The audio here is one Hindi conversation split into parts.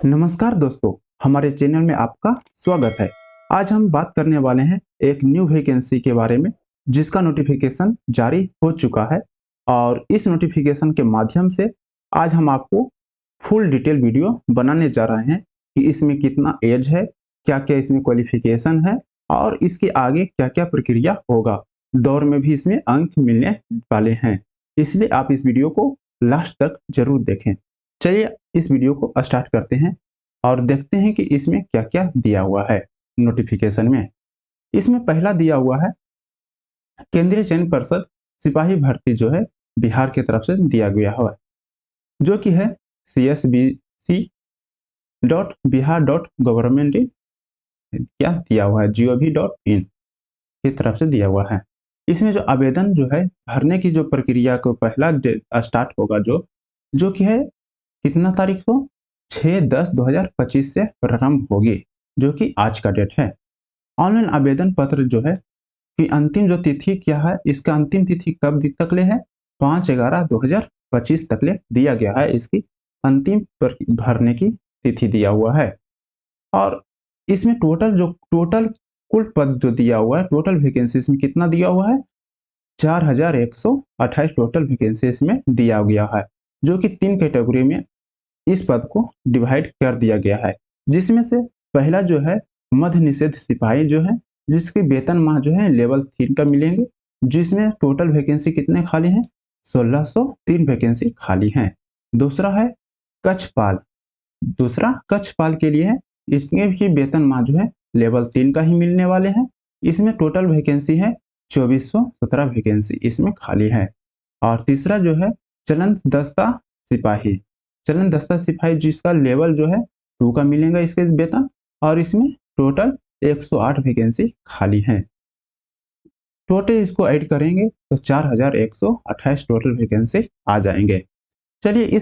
नमस्कार दोस्तों, हमारे चैनल में आपका स्वागत है। आज हम बात करने वाले हैं एक न्यू वैकेंसी के बारे में जिसका नोटिफिकेशन जारी हो चुका है और इस नोटिफिकेशन के माध्यम से आज हम आपको फुल डिटेल वीडियो बनाने जा रहे हैं कि इसमें कितना एज है, क्या-क्या इसमें क्वालिफिकेशन है और इसके आगे क्या-क्या प्रक्रिया होगा। दौर में भी इसमें अंक मिलने वाले हैं, इसलिए आप इस वीडियो को लास्ट तक जरूर देखें। चलिए इस वीडियो को स्टार्ट करते हैं और देखते हैं कि इसमें क्या-क्या दिया हुआ है नोटिफिकेशन में। इसमें पहला दिया हुआ है केंद्रीय चयन पर्षद सिपाही भर्ती जो है बिहार की तरफ से दिया गया हुआ है, जो कि है csbc.bihar.gov.in क्या दिया हुआ है gov.in की तरफ से दिया हुआ है। इसमें जो आवेदन जो है भरने की जो प्रक्रिया को पहला स्टार्ट होगा जो कि है कितना तारीख को 6/10/2025 से प्रारंभ होगी, जो कि आज का डेट है। ऑनलाइन आवेदन पत्र जो है कि अंतिम जो तिथि क्या है, इसका अंतिम तिथि कब तक ले है 5/11/2025 तक ले दिया गया है। इसकी अंतिम भरने की तिथि दिया हुआ है और इसमें टोटल कुल पद जो दिया हुआ है, टोटल वैकेंसी इसमें कितना दिया हुआ है 4128 टोटल वैकेंसी इसमें दिया गया है, जो कि 3 कैटेगरी में इस पद को डिवाइड कर दिया गया है। जिसमें से पहला जो है मध्य निषेध सिपाही जो है, जिसके वेतन माह जो है लेवल 3 का मिलेंगे, जिसमें टोटल वैकेंसी कितने खाली हैं 1603 वैकेंसी खाली हैं। दूसरा है कक्षपाल, दूसरा कक्षपाल के लिए है, इसमें भी वेतन माह जो है लेवल 3 का ही मिलने वाले हैं। इसमें टोटल वैकेंसी है 2417 वैकेंसी इसमें खाली है। और तीसरा जो है चलन दस्ता सिपाही, चलन दस्ता सिपाही जिसका लेवल जो है 2 का मिलेगा इसके वेतन, और इसमें टोटल 108 वैकेंसी खाली है। टोटल इसको ऐड करेंगे तो 4128 टोटल वैकेंसी आ जाएंगे। चलिए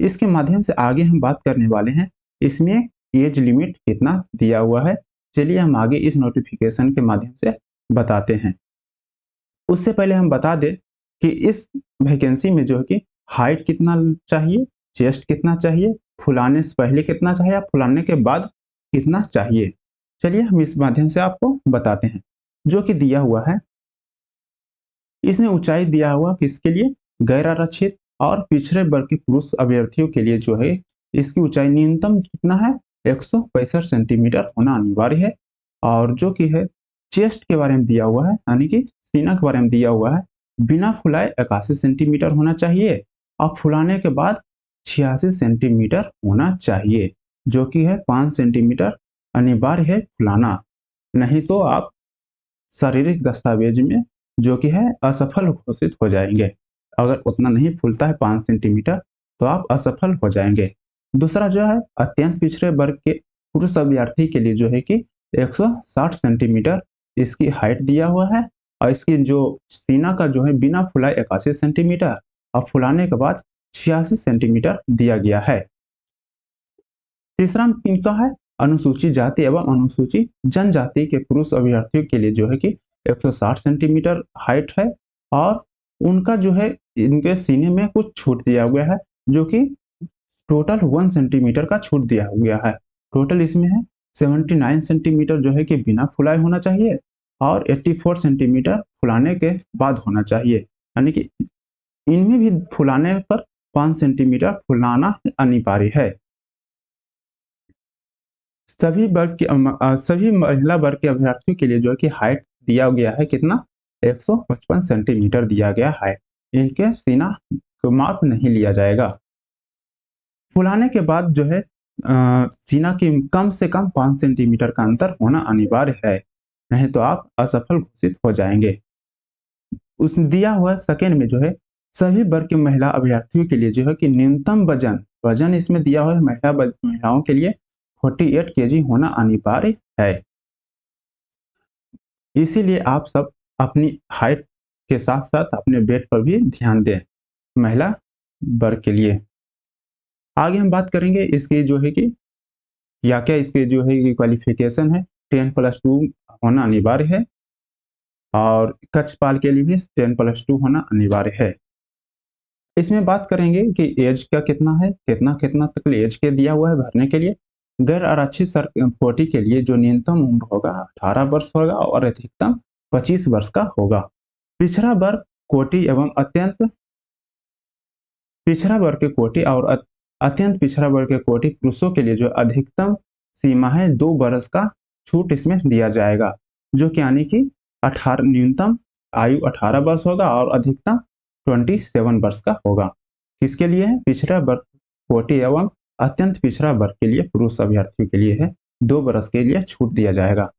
इसके माध्यम से आगे हम बात करने वाले हैं इसमें एज लिमिट कितना दिया हुआ है। चलिए हम आगे इस नोटिफिकेशन के माध्यम से बताते हैं। उससे पहले हम बता दें कि इस वैकेंसी में जो है कि हाइट कितना चाहिए, चेस्ट कितना चाहिए, फुलाने से पहले कितना चाहिए, फुलाने के बाद कितना चाहिए। चलिए हम इस माध्यम से आपको बताते हैं। जो कि दिया हुआ है इसमें ऊंचाई दिया हुआ किसके लिए, गैर आरक्षित और पिछड़े वर्ग के पुरुष अभ्यर्थियों के लिए जो है इसकी ऊंचाई न्यूनतम कितना है 165 सेंटीमीटर होना अनिवार्य है। और जो कि है चेस्ट के बारे में दिया हुआ है, यानी कि सीना के बारे में दिया हुआ है, बिना फुलाए 81 सेंटीमीटर होना चाहिए और फुलाने के बाद 86 सेंटीमीटर होना चाहिए, जो कि है 5 सेंटीमीटर अनिवार्य है फुलाना, नहीं तो आप शारीरिक दस्तावेज में जो कि है असफल घोषित हो जाएंगे। अगर उतना नहीं फूलता है 5 सेंटीमीटर तो आप असफल हो जाएंगे। दूसरा जो है अत्यंत पिछड़े वर्ग के पुरुष अभ्यर्थी के लिए जो है कि 160 सेंटीमीटर इसकी हाइट दिया हुआ है और इसकी जो सीना का जो है बिना फुलाए 81 सेंटीमीटर और फुलाने के बाद 86 सेंटीमीटर दिया गया है। तीसरा इनका है अनुसूचित जाति एवं अनुसूचित जनजाति के पुरुष अभ्यर्थियों के लिए जो है कि 160 सेंटीमीटर हाइट है और उनका जो है इनके सीने में कुछ छूट दिया गया है, जो कि टोटल 1 सेंटीमीटर का छूट दिया गया है। टोटल इसमें है 79 सेंटीमीटर जो है कि बिना फुलाए होना चाहिए और 84 सेंटीमीटर फुलाने के बाद होना चाहिए, यानी कि इनमें भी फुलाने पर 5 सेंटीमीटर फुलाना अनिवार्य है। सभी महिला वर्ग के अभ्यर्थियों के लिए जो है कि हाइट दिया गया है कितना 155 सेंटीमीटर दिया गया है। इनके सीना को माप नहीं लिया जाएगा। फुलाने के बाद जो है सीना की कम से कम 5 सेंटीमीटर का अंतर होना अनिवार्य है, नहीं तो आप असफल घोषित हो जाएंगे। उस दिया हुआ सेकेंड में जो है सभी वर्ग के महिला अभ्यर्थियों के लिए जो है कि न्यूनतम वजन इसमें दिया हुआ है महिलाओं के लिए 48 केजी होना अनिवार्य है। इसीलिए आप सब अपनी हाइट के साथ साथ अपने वेट पर भी ध्यान दें महिला वर्ग के लिए। आगे हम बात करेंगे इसकी जो है कि क्या इसके जो है कि क्वालिफिकेशन है 10+2 होना अनिवार्य है और कक्षपाल के लिए भी 10+2 होना अनिवार्य है। इसमें बात करेंगे कि एज का कितना है, कितना कितना तक एज के दिया हुआ है भरने के लिए। गैर आरक्षित कोटि के लिए जो न्यूनतम उम्र होगा 18 वर्ष होगा और अधिकतम 25 वर्ष का होगा। पिछड़ा वर्ग कोटि एवं अत्यंत पिछड़ा वर्ग के कोटि और अत्यंत पिछड़ा वर्ग के कोटि पुरुषों के लिए जो अधिकतम सीमा है 2 वर्ष का छूट इसमें दिया जाएगा, जो कि यानी कि 18 न्यूनतम आयु 18 वर्ष होगा और अधिकतम 27 वर्ष का होगा। किसके लिए है? पिछड़ा वर्ग कोटि एवं अत्यंत पिछड़ा वर्ग के लिए पुरुष अभ्यर्थियों के लिए है, 2 वर्ष के लिए छूट दिया जाएगा।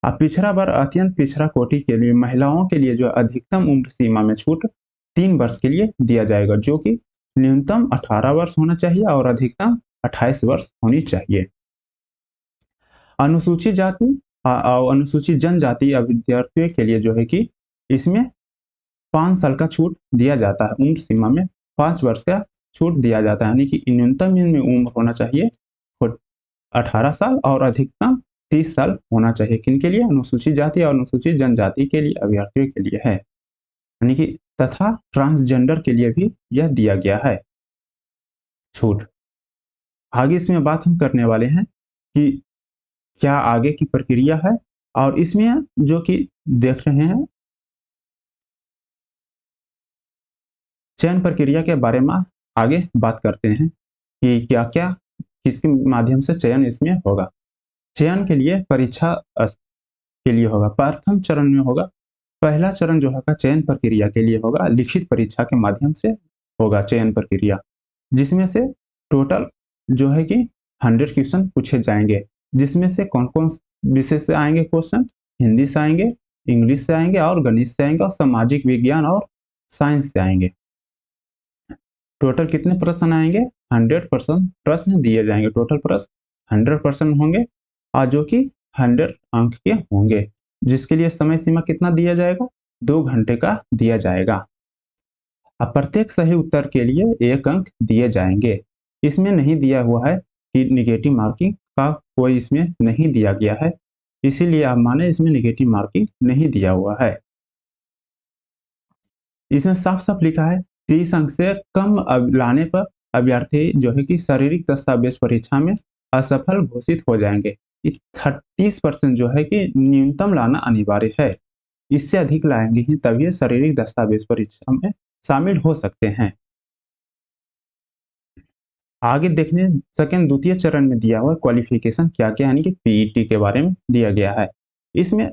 अब पिछड़ा वर्ग अत्यंत पिछड़ा कोटि के लिए महिलाओं के लिए जो अधिकतम उम्र सीमा में छूट 3 वर्ष के लिए दिया जाएगा, जो कि न्यूनतम 18 वर्ष होना चाहिए और अधिकतम 28 वर्ष होनी चाहिए। अनुसूचित जाति और अनुसूचित जनजाति अभ्यर्थियों के लिए जो है कि इसमें 5 साल का छूट दिया जाता है, उम्र सीमा में 5 वर्ष का छूट दिया जाता है, यानी कि न्यूनतम इनमें उम्र होना चाहिए 18 साल और अधिकतम 30 साल होना चाहिए। किनके लिए? अनुसूचित जाति और अनुसूचित जनजाति के लिए अभ्यर्थियों के लिए है, यानी कि तथा ट्रांसजेंडर के लिए भी यह दिया गया है छूट। आगे इसमें बात हम करने वाले हैं कि क्या आगे की प्रक्रिया है, और इसमें जो कि देख रहे हैं चयन प्रक्रिया के बारे में आगे बात करते हैं कि क्या क्या किसके माध्यम से चयन इसमें होगा। चयन के लिए परीक्षा के लिए होगा, प्रथम चरण में होगा। पहला चरण जो होगा चयन प्रक्रिया के लिए होगा, लिखित परीक्षा के माध्यम से होगा चयन प्रक्रिया, जिसमें से टोटल जो है कि 100 क्वेश्चन पूछे जाएंगे, जिसमें से कौन कौन विषय से आएंगे क्वेश्चन? हिंदी से आएंगे, इंग्लिश से आएंगे और गणित से आएंगे और सामाजिक विज्ञान और साइंस से आएंगे। टोटल कितने प्रश्न आएंगे? 100% प्रश्न दिए जाएंगे, टोटल प्रश्न 100% होंगे और जो कि 100 अंक के होंगे, जिसके लिए समय सीमा कितना दिया जाएगा? 2 घंटे का दिया जाएगा। अब प्रत्येक सही उत्तर के लिए 1 अंक दिए जाएंगे। इसमें नहीं दिया हुआ है कि निगेटिव मार्किंग का कोई इसमें नहीं दिया गया है, इसीलिए आप माने इसमें निगेटिव मार्किंग नहीं दिया हुआ है। इसमें साफ साफ लिखा है 30 अंक से कम लाने पर अभ्यर्थी जो है कि शारीरिक दस्तावेज परीक्षा में असफल घोषित हो जाएंगे। 30% जो है कि न्यूनतम लाना अनिवार्य है, इससे अधिक लाएंगे ही तभी शारीरिक दस्तावेज परीक्षा में शामिल हो सकते हैं। आगे देखने सेकंड द्वितीय चरण में दिया हुआ क्वालिफिकेशन क्या क्या, यानी कि पीईटी के बारे में दिया गया है। इसमें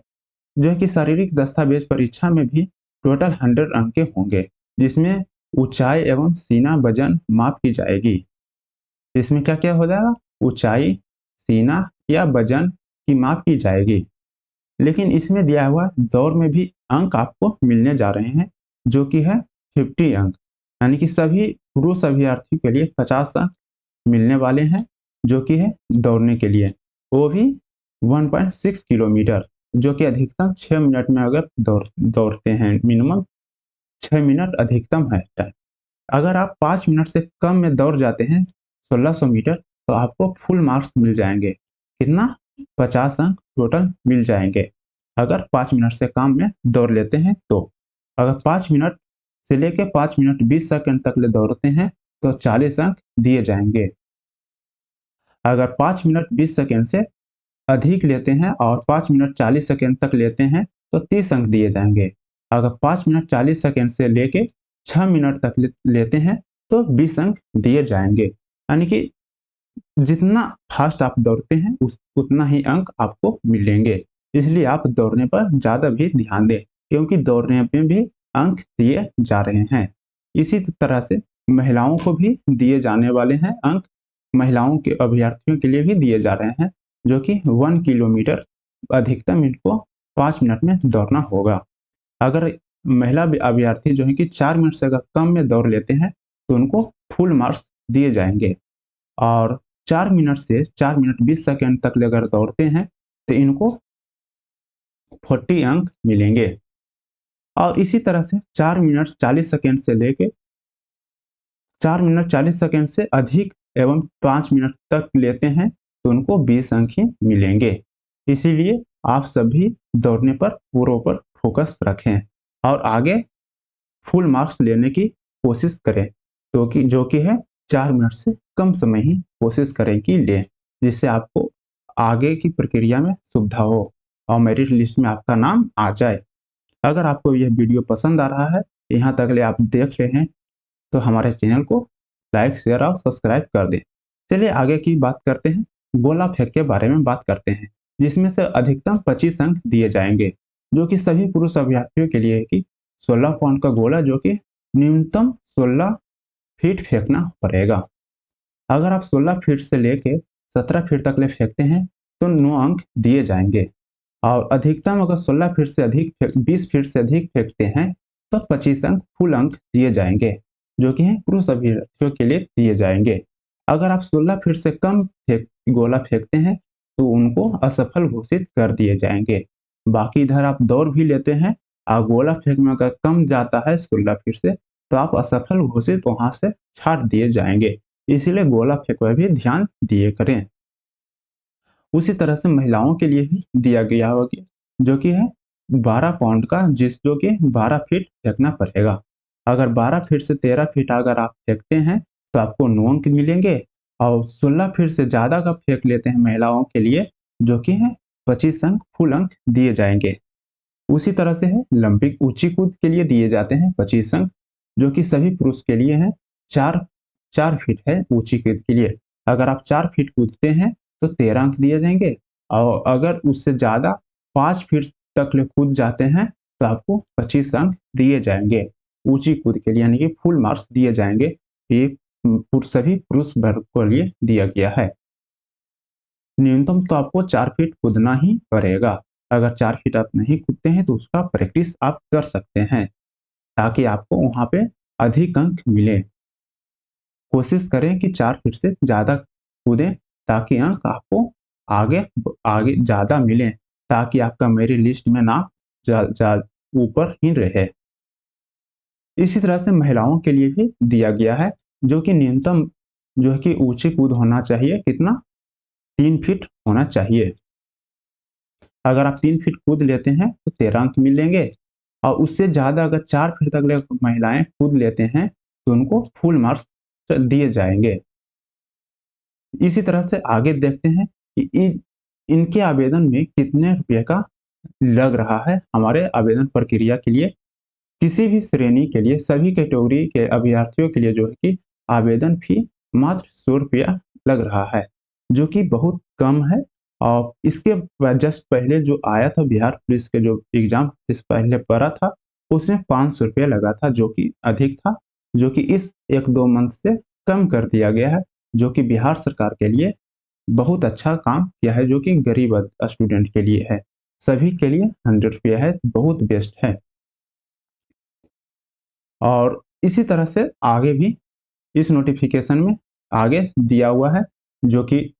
जो है कि शारीरिक दस्तावेज परीक्षा में भी टोटल 100 अंक के होंगे, जिसमें ऊंचाई एवं सीना वजन माप की जाएगी। इसमें क्या क्या हो जाएगा? ऊंचाई, सीना या वजन की माप की जाएगी। लेकिन इसमें दिया हुआ दौड़ में भी अंक आपको मिलने जा रहे हैं, जो कि है 50 अंक, यानी कि सभी पुरुष अभ्यर्थियों के लिए 50 अंक मिलने वाले हैं, जो कि है दौड़ने के लिए, वो भी 1.6 किलोमीटर, जो कि अधिकतम 6 मिनट में अगर दौड़ते हैं, मिनिमम 6 मिनट अधिकतम है टाइम। अगर आप 5 मिनट से कम में दौड़ जाते हैं 1600 मीटर, तो आपको फुल मार्क्स मिल जाएंगे। कितना? 50 अंक टोटल मिल जाएंगे अगर 5 मिनट से कम में दौड़ लेते हैं तो। अगर 5 मिनट से लेके 5 मिनट 20 सेकंड तक ले दौड़ते हैं तो 40 अंक दिए जाएंगे। अगर 5 मिनट 20 सेकंड से अधिक लेते हैं और 5 मिनट 40 सेकंड तक लेते हैं तो 30 अंक दिए जाएंगे। अगर 5 मिनट 40 सेकंड से लेके 6 मिनट तक लेते हैं तो 20 अंक दिए जाएंगे, यानी कि जितना फास्ट आप दौड़ते हैं उतना ही अंक आपको मिलेंगे। इसलिए आप दौड़ने पर ज़्यादा भी ध्यान दें, क्योंकि दौड़ने में भी अंक दिए जा रहे हैं। इसी तरह से महिलाओं को भी दिए जाने वाले हैं अंक, महिलाओं के अभ्यर्थियों के लिए भी दिए जा रहे हैं, जो कि 1 किलोमीटर अधिकतम इनको 5 मिनट में दौड़ना होगा। अगर महिला अभ्यर्थी जो है कि 4 मिनट से अगर कम में दौड़ लेते हैं तो उनको फुल मार्क्स दिए जाएंगे, और 4 मिनट से 4 मिनट 20 सेकंड तक अगर दौड़ते हैं तो इनको 40 अंक मिलेंगे। और इसी तरह से 4 मिनट 40 सेकंड से लेके 4 मिनट 40 सेकंड से अधिक एवं 5 मिनट तक लेते हैं तो उनको 20 अंक ही मिलेंगे। इसीलिए आप सभी दौड़ने पर पूरा फोकस रखें और आगे फुल मार्क्स लेने की कोशिश करें, तो कि जो कि है 4 मिनट से कम समय ही कोशिश करें कि लें, जिससे आपको आगे की प्रक्रिया में सुविधा हो और मेरिट लिस्ट में आपका नाम आ जाए। अगर आपको यह वीडियो पसंद आ रहा है, यहाँ तक ले आप देख रहे हैं, तो हमारे चैनल को लाइक, शेयर और सब्सक्राइब कर दें। चलिए आगे की बात करते हैं, गोला फेंक के बारे में बात करते हैं, जिसमें से अधिकतम 25 अंक दिए जाएंगे, जो कि सभी पुरुष अभ्यर्थियों के लिए है कि 16 पाउंड का गोला जो कि न्यूनतम 16 फीट फेंकना पड़ेगा। अगर आप 16 फीट से लेके 17 फीट तक ले फेंकते हैं तो 9 अंक दिए जाएंगे, और अधिकतम अगर 16 फीट से अधिक 20 फीट से अधिक फेंकते हैं तो 25 अंक फुल अंक दिए जाएंगे, जो कि हैं पुरुष अभ्यर्थियों के लिए दिए जाएंगे। अगर आप 16 फीट से कम गोला फेंकते हैं तो उनको असफल घोषित कर दिए जाएंगे। बाकी इधर आप दौड़ भी लेते हैं और गोला फेंक में अगर कम जाता है 16 फीट से तो आप असफल घोषित वहां से छाट दिए जाएंगे। इसीलिए गोला फेंक पर भी ध्यान दिए करें। उसी तरह से महिलाओं के लिए भी दिया गया होगा, जो कि है 12 पाउंड का, जो कि 12 फीट फेंकना पड़ेगा। अगर 12 फीट से 13 फीट अगर आप फेंकते हैं तो आपको 9 अंक मिलेंगे, और 16 फीट से ज़्यादा का फेंक लेते हैं महिलाओं के लिए, जो कि है 25 अंक फुल अंक दिए जाएंगे। उसी तरह से है लंबी ऊंची कूद के लिए दिए जाते हैं 25 अंक, जो कि सभी पुरुष के लिए है। 4 फीट है ऊंची कूद के लिए। अगर आप 4 फीट कूदते हैं तो 13 अंक दिए जाएंगे, और अगर उससे ज़्यादा 5 फीट तक ले कूद जाते हैं तो आपको 25 अंक दिए जाएंगे ऊंची कूद के लिए, यानी कि फुल मार्क्स दिए जाएंगे। ये सभी पुरुष वर्ग के लिए दिया गया है। न्यूनतम तो आपको 4 फीट कूदना ही पड़ेगा। अगर 4 फीट आप नहीं कूदते हैं तो उसका प्रैक्टिस आप कर सकते हैं, ताकि आपको वहां पे अधिक अंक मिले। कोशिश करें कि 4 फीट से ज़्यादा कूदें, ताकि अंक आपको आगे आगे ज़्यादा मिले, ताकि आपका मेरिट लिस्ट में नाम ऊपर ही रहे। इसी तरह से महिलाओं के लिए भी दिया गया है, जो कि न्यूनतम जो है कि ऊंची कूद होना चाहिए, कितना 3 फीट होना चाहिए। अगर आप 3 फीट कूद लेते हैं तो 13 अंक मिलेंगे, और उससे ज़्यादा अगर 4 फीट तक महिलाएं कूद लेते हैं तो उनको फुल मार्क्स दिए जाएंगे। इसी तरह से आगे देखते हैं कि इनके आवेदन में कितने रुपए का लग रहा है। हमारे आवेदन प्रक्रिया के लिए किसी भी श्रेणी के लिए सभी कैटेगरी के अभ्यर्थियों के लिए जो है कि आवेदन फी मात्र 100 रुपया लग रहा है, जो कि बहुत कम है। और इसके जस्ट पहले जो आया था बिहार पुलिस के जो एग्जाम इस पहले पड़ा था, उसमें 500 रुपया लगा था, जो कि अधिक था, जो कि इस 1-2 मंथ से कम कर दिया गया है, जो कि बिहार सरकार के लिए बहुत अच्छा काम किया है, जो कि गरीब स्टूडेंट के लिए है। सभी के लिए 100 रुपया है, बहुत बेस्ट है। और इसी तरह से आगे भी इस नोटिफिकेशन में आगे दिया हुआ है, जो कि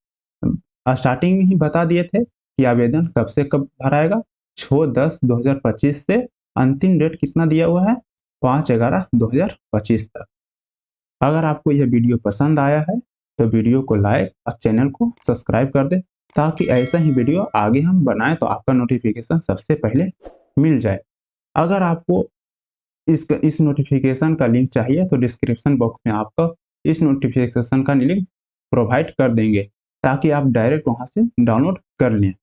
स्टार्टिंग में ही बता दिए थे कि आवेदन कब से कब भराएगा। 6/10/2025 से अंतिम डेट कितना दिया हुआ है, 5/11/2025 तक। अगर आपको यह वीडियो पसंद आया है तो वीडियो को लाइक और चैनल को सब्सक्राइब कर दें, ताकि ऐसा ही वीडियो आगे हम बनाएं तो आपका नोटिफिकेशन सबसे पहले मिल जाए। अगर आपको इस नोटिफिकेशन का लिंक चाहिए तो डिस्क्रिप्शन बॉक्स में आपको इस नोटिफिकेशन का लिंक प्रोवाइड कर देंगे, ताकि आप डायरेक्ट वहां से डाउनलोड कर लें।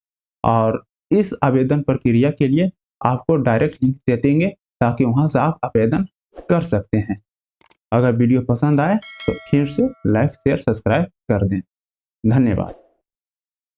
और इस आवेदन प्रक्रिया के लिए आपको डायरेक्ट लिंक दे देंगे, ताकि वहां से आप आवेदन कर सकते हैं। अगर वीडियो पसंद आए तो फिर से लाइक, शेयर, सब्सक्राइब कर दें। धन्यवाद।